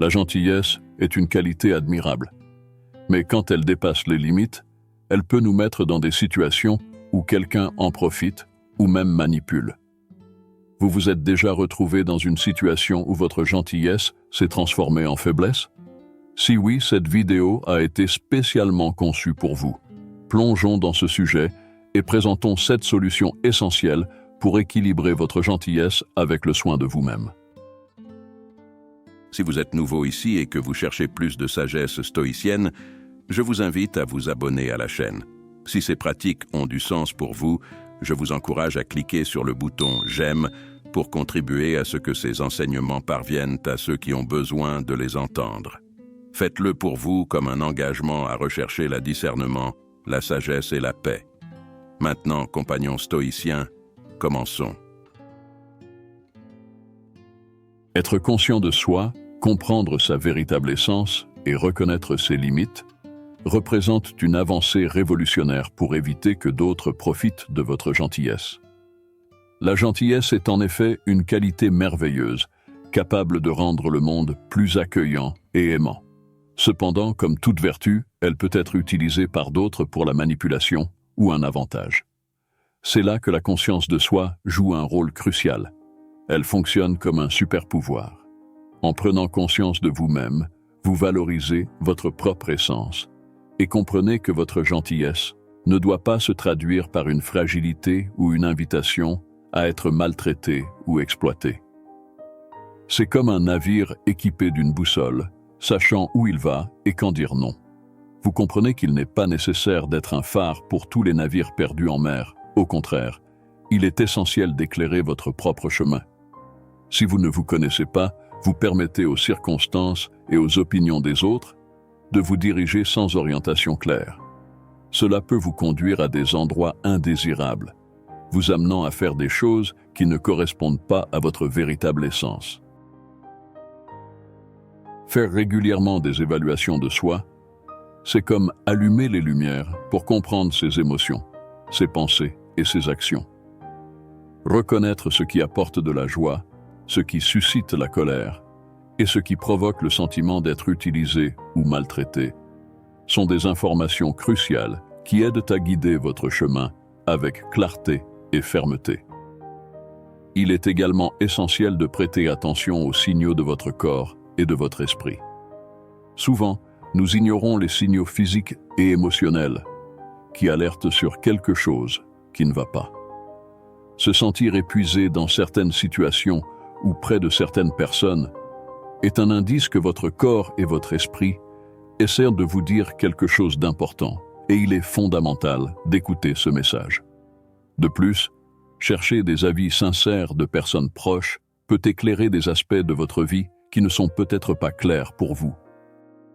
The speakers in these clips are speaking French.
La gentillesse est une qualité admirable. Mais quand elle dépasse les limites, elle peut nous mettre dans des situations où quelqu'un en profite ou même manipule. Vous vous êtes déjà retrouvé dans une situation où votre gentillesse s'est transformée en faiblesse? Si oui, cette vidéo a été spécialement conçue pour vous. Plongeons dans ce sujet et présentons 7 solutions essentielles pour équilibrer votre gentillesse avec le soin de vous-même. Si vous êtes nouveau ici et que vous cherchez plus de sagesse stoïcienne, je vous invite à vous abonner à la chaîne. Si ces pratiques ont du sens pour vous, je vous encourage à cliquer sur le bouton « J'aime » pour contribuer à ce que ces enseignements parviennent à ceux qui ont besoin de les entendre. Faites-le pour vous comme un engagement à rechercher le discernement, la sagesse et la paix. Maintenant, compagnons stoïciens, commençons. Être conscient de soi, comprendre sa véritable essence et reconnaître ses limites représente une avancée révolutionnaire pour éviter que d'autres profitent de votre gentillesse. La gentillesse est en effet une qualité merveilleuse, capable de rendre le monde plus accueillant et aimant. Cependant, comme toute vertu, elle peut être utilisée par d'autres pour la manipulation ou un avantage. C'est là que la conscience de soi joue un rôle crucial. Elle fonctionne comme un super-pouvoir. En prenant conscience de vous-même, vous valorisez votre propre essence et comprenez que votre gentillesse ne doit pas se traduire par une fragilité ou une invitation à être maltraité ou exploité. C'est comme un navire équipé d'une boussole, sachant où il va et quand dire non. Vous comprenez qu'il n'est pas nécessaire d'être un phare pour tous les navires perdus en mer. Au contraire, il est essentiel d'éclairer votre propre chemin. Si vous ne vous connaissez pas, vous permettez aux circonstances et aux opinions des autres de vous diriger sans orientation claire. Cela peut vous conduire à des endroits indésirables, vous amenant à faire des choses qui ne correspondent pas à votre véritable essence. Faire régulièrement des évaluations de soi, c'est comme allumer les lumières pour comprendre ses émotions, ses pensées et ses actions. Reconnaître ce qui apporte de la joie, ce qui suscite la colère et ce qui provoque le sentiment d'être utilisé ou maltraité sont des informations cruciales qui aident à guider votre chemin avec clarté et fermeté. Il est également essentiel de prêter attention aux signaux de votre corps et de votre esprit. Souvent, nous ignorons les signaux physiques et émotionnels qui alertent sur quelque chose qui ne va pas. Se sentir épuisé dans certaines situations ou près de certaines personnes est un indice que votre corps et votre esprit essaient de vous dire quelque chose d'important et il est fondamental d'écouter ce message. De plus, chercher des avis sincères de personnes proches peut éclairer des aspects de votre vie qui ne sont peut-être pas clairs pour vous.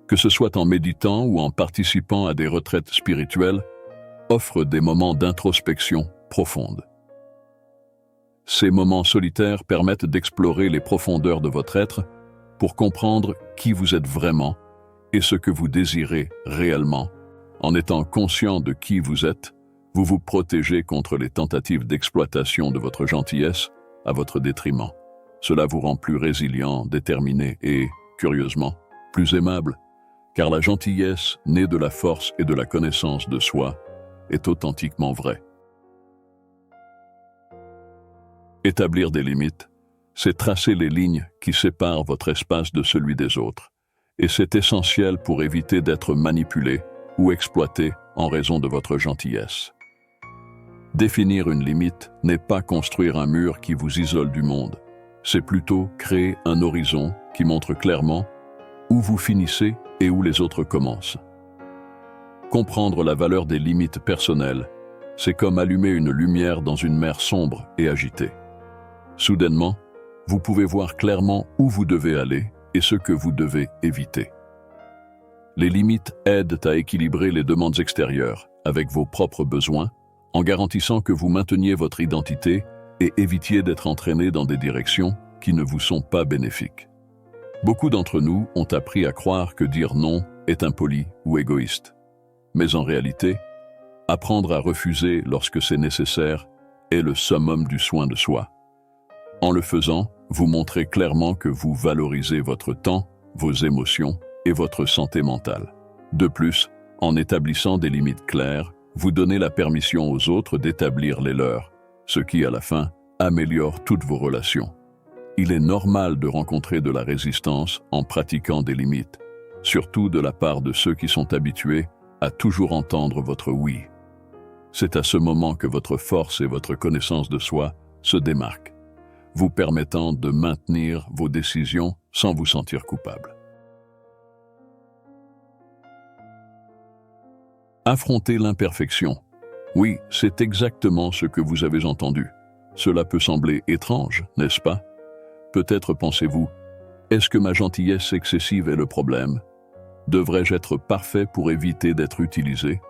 Que ce soit en méditant ou en participant à des retraites spirituelles, offre des moments d'introspection profonde. Ces moments solitaires permettent d'explorer les profondeurs de votre être pour comprendre qui vous êtes vraiment et ce que vous désirez réellement. En étant conscient de qui vous êtes, vous vous protégez contre les tentatives d'exploitation de votre gentillesse à votre détriment. Cela vous rend plus résilient, déterminé et, curieusement, plus aimable, car la gentillesse, née de la force et de la connaissance de soi, est authentiquement vraie. Établir des limites, c'est tracer les lignes qui séparent votre espace de celui des autres, et c'est essentiel pour éviter d'être manipulé ou exploité en raison de votre gentillesse. Définir une limite n'est pas construire un mur qui vous isole du monde, c'est plutôt créer un horizon qui montre clairement où vous finissez et où les autres commencent. Comprendre la valeur des limites personnelles, c'est comme allumer une lumière dans une mer sombre et agitée. Soudainement, vous pouvez voir clairement où vous devez aller et ce que vous devez éviter. Les limites aident à équilibrer les demandes extérieures avec vos propres besoins, en garantissant que vous mainteniez votre identité et évitiez d'être entraîné dans des directions qui ne vous sont pas bénéfiques. Beaucoup d'entre nous ont appris à croire que dire non est impoli ou égoïste. Mais en réalité, apprendre à refuser lorsque c'est nécessaire est le summum du soin de soi. En le faisant, vous montrez clairement que vous valorisez votre temps, vos émotions et votre santé mentale. De plus, en établissant des limites claires, vous donnez la permission aux autres d'établir les leurs, ce qui, à la fin, améliore toutes vos relations. Il est normal de rencontrer de la résistance en pratiquant des limites, surtout de la part de ceux qui sont habitués à toujours entendre votre oui. C'est à ce moment que votre force et votre connaissance de soi se démarquent, vous permettant de maintenir vos décisions sans vous sentir coupable. Affronter l'imperfection. Oui, c'est exactement ce que vous avez entendu. Cela peut sembler étrange, n'est-ce pas? Peut-être pensez-vous, est-ce que ma gentillesse excessive est le problème? Devrais-je être parfait pour éviter d'être utilisé?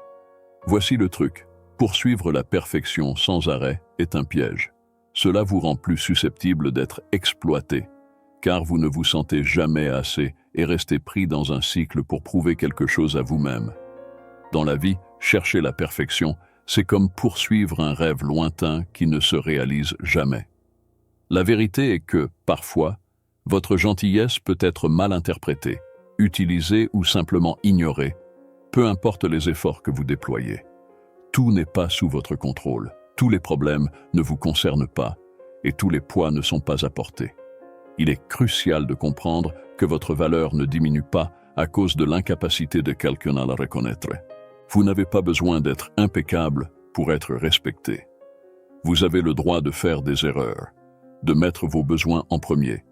Voici le truc, poursuivre la perfection sans arrêt est un piège. Cela vous rend plus susceptible d'être exploité, car vous ne vous sentez jamais assez et restez pris dans un cycle pour prouver quelque chose à vous-même. Dans la vie, chercher la perfection, c'est comme poursuivre un rêve lointain qui ne se réalise jamais. La vérité est que, parfois, votre gentillesse peut être mal interprétée, utilisée ou simplement ignorée, peu importe les efforts que vous déployez. Tout n'est pas sous votre contrôle, tous les problèmes ne vous concernent pas, et tous les poids ne sont pas à porter. Il est crucial de comprendre que votre valeur ne diminue pas à cause de l'incapacité de quelqu'un à la reconnaître. Vous n'avez pas besoin d'être impeccable pour être respecté. Vous avez le droit de faire des erreurs, de mettre vos besoins en premier,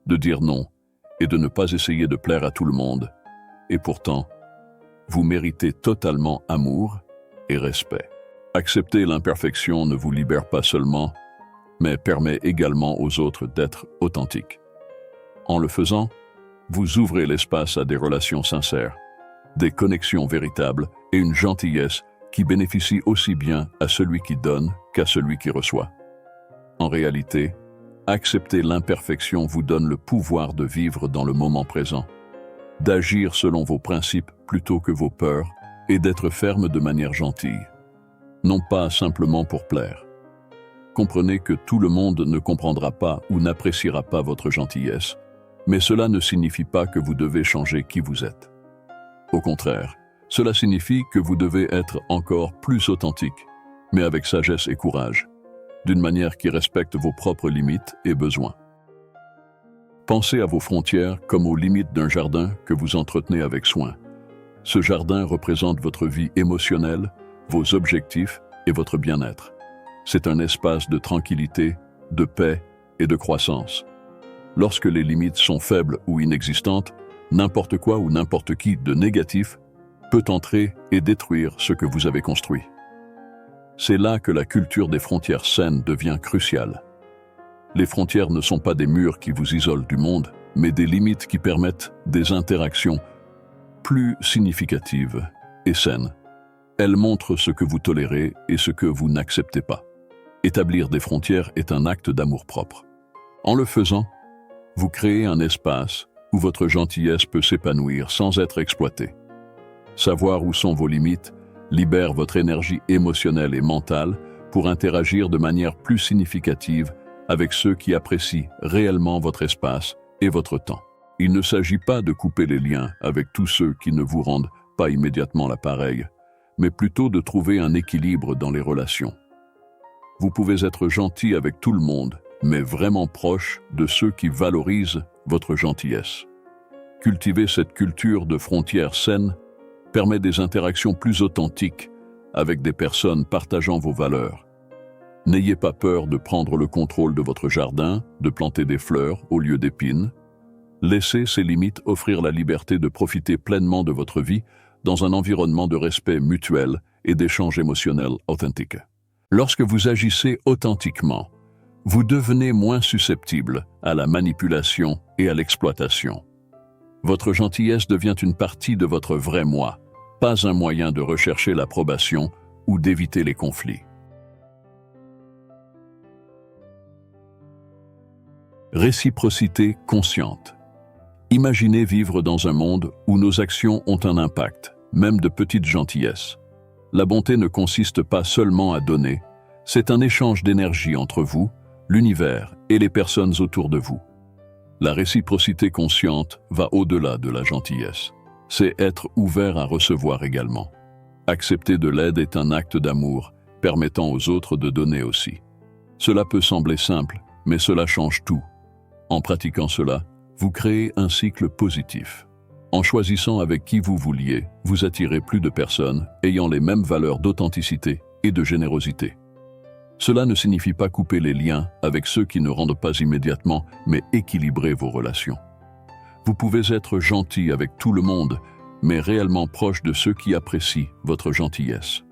de dire non et de ne pas essayer de plaire à tout le monde. Et pourtant, vous méritez totalement amour et respect. Accepter l'imperfection ne vous libère pas seulement, mais permet également aux autres d'être authentiques. En le faisant, vous ouvrez l'espace à des relations sincères, des connexions véritables et une gentillesse qui bénéficie aussi bien à celui qui donne qu'à celui qui reçoit. En réalité, accepter l'imperfection vous donne le pouvoir de vivre dans le moment présent, d'agir selon vos principes plutôt que vos peurs et d'être ferme de manière gentille, non pas simplement pour plaire. Comprenez que tout le monde ne comprendra pas ou n'appréciera pas votre gentillesse, mais cela ne signifie pas que vous devez changer qui vous êtes. Au contraire, cela signifie que vous devez être encore plus authentique, mais avec sagesse et courage, d'une manière qui respecte vos propres limites et besoins. Pensez à vos frontières comme aux limites d'un jardin que vous entretenez avec soin. Ce jardin représente votre vie émotionnelle, vos objectifs et votre bien-être. C'est un espace de tranquillité, de paix et de croissance. Lorsque les limites sont faibles ou inexistantes, n'importe quoi ou n'importe qui de négatif peut entrer et détruire ce que vous avez construit. C'est là que la culture des frontières saines devient cruciale. Les frontières ne sont pas des murs qui vous isolent du monde, mais des limites qui permettent des interactions plus significatives et saines. Elles montrent ce que vous tolérez et ce que vous n'acceptez pas. Établir des frontières est un acte d'amour-propre. En le faisant, vous créez un espace où votre gentillesse peut s'épanouir sans être exploitée. Savoir où sont vos limites libère votre énergie émotionnelle et mentale pour interagir de manière plus significative avec ceux qui apprécient réellement votre espace et votre temps. Il ne s'agit pas de couper les liens avec tous ceux qui ne vous rendent pas immédiatement l'appareil, mais plutôt de trouver un équilibre dans les relations. Vous pouvez être gentil avec tout le monde, mais vraiment proche de ceux qui valorisent votre gentillesse. Cultiver cette culture de frontières saines permet des interactions plus authentiques avec des personnes partageant vos valeurs. N'ayez pas peur de prendre le contrôle de votre jardin, de planter des fleurs au lieu d'épines. Laissez ces limites offrir la liberté de profiter pleinement de votre vie dans un environnement de respect mutuel et d'échange émotionnel authentique. Lorsque vous agissez authentiquement, vous devenez moins susceptible à la manipulation et à l'exploitation. Votre gentillesse devient une partie de votre vrai moi, pas un moyen de rechercher l'approbation ou d'éviter les conflits. Réciprocité consciente. Imaginez vivre dans un monde où nos actions ont un impact, même de petites gentillesses. La bonté ne consiste pas seulement à donner, c'est un échange d'énergie entre vous, l'univers et les personnes autour de vous. La réciprocité consciente va au-delà de la gentillesse. C'est être ouvert à recevoir également. Accepter de l'aide est un acte d'amour, permettant aux autres de donner aussi. Cela peut sembler simple, mais cela change tout. En pratiquant cela, vous créez un cycle positif. En choisissant avec qui vous vous liez, vous attirez plus de personnes ayant les mêmes valeurs d'authenticité et de générosité. Cela ne signifie pas couper les liens avec ceux qui ne rendent pas immédiatement, mais équilibrer vos relations. Vous pouvez être gentil avec tout le monde, mais réellement proche de ceux qui apprécient votre gentillesse.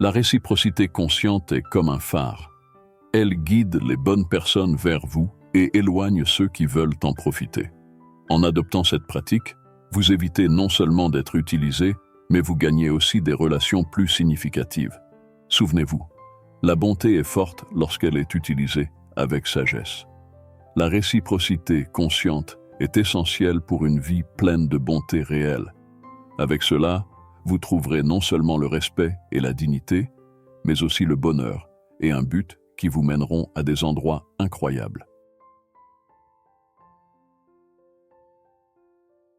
La réciprocité consciente est comme un phare. Elle guide les bonnes personnes vers vous et éloigne ceux qui veulent en profiter. En adoptant cette pratique, vous évitez non seulement d'être utilisé, mais vous gagnez aussi des relations plus significatives. Souvenez-vous, la bonté est forte lorsqu'elle est utilisée avec sagesse. La réciprocité consciente est essentielle pour une vie pleine de bonté réelle. Avec cela, vous trouverez non seulement le respect et la dignité, mais aussi le bonheur et un but qui vous mèneront à des endroits incroyables.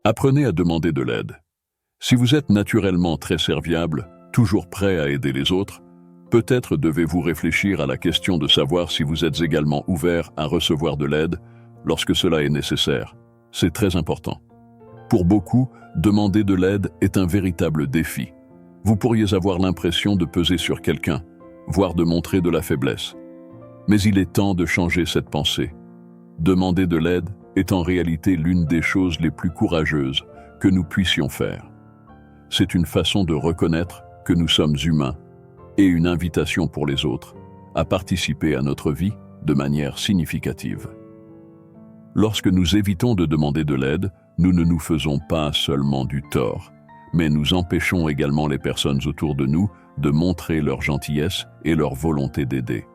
Apprenez à demander de l'aide. Si vous êtes naturellement très serviable, toujours prêt à aider les autres, peut-être devez-vous réfléchir à la question de savoir si vous êtes également ouvert à recevoir de l'aide lorsque cela est nécessaire. C'est très important. Pour beaucoup, demander de l'aide est un véritable défi. Vous pourriez avoir l'impression de peser sur quelqu'un, voire de montrer de la faiblesse. Mais il est temps de changer cette pensée. Demander de l'aide est en réalité l'une des choses les plus courageuses que nous puissions faire. C'est une façon de reconnaître que nous sommes humains et une invitation pour les autres à participer à notre vie de manière significative. Lorsque nous évitons de demander de l'aide, nous ne nous faisons pas seulement du tort, mais nous empêchons également les personnes autour de nous de montrer leur gentillesse et leur volonté d'aider.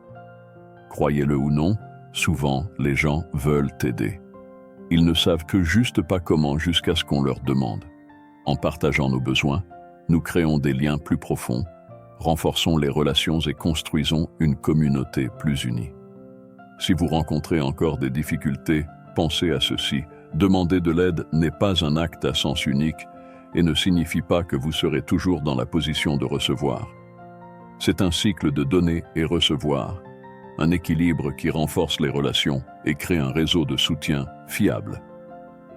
Croyez-le ou non, souvent les gens veulent aider. Ils ne savent que juste pas comment jusqu'à ce qu'on leur demande. En partageant nos besoins, nous créons des liens plus profonds, renforçons les relations et construisons une communauté plus unie. Si vous rencontrez encore des difficultés, pensez à ceci. Demander de l'aide n'est pas un acte à sens unique et ne signifie pas que vous serez toujours dans la position de recevoir. C'est un cycle de donner et recevoir, un équilibre qui renforce les relations et crée un réseau de soutien fiable.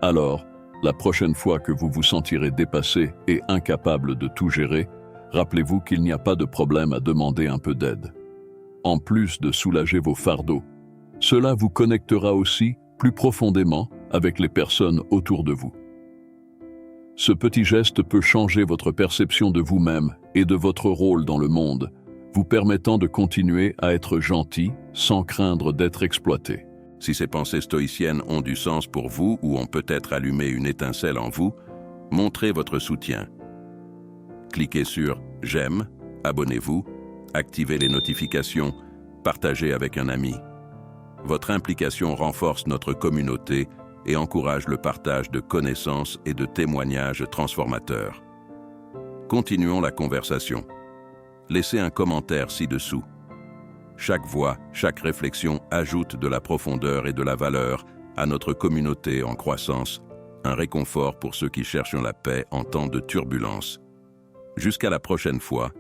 Alors, la prochaine fois que vous vous sentirez dépassé et incapable de tout gérer, rappelez-vous qu'il n'y a pas de problème à demander un peu d'aide. En plus de soulager vos fardeaux, cela vous connectera aussi plus profondément avec les personnes autour de vous. Ce petit geste peut changer votre perception de vous-même et de votre rôle dans le monde, vous permettant de continuer à être gentil sans craindre d'être exploité. Si ces pensées stoïciennes ont du sens pour vous ou ont peut-être allumé une étincelle en vous, montrez votre soutien. Cliquez sur « J'aime », abonnez-vous, activez les notifications, partagez avec un ami. Votre implication renforce notre communauté et encourage le partage de connaissances et de témoignages transformateurs. Continuons la conversation. Laissez un commentaire ci-dessous. Chaque voix, chaque réflexion ajoute de la profondeur et de la valeur à notre communauté en croissance, un réconfort pour ceux qui cherchent la paix en temps de turbulence. Jusqu'à la prochaine fois,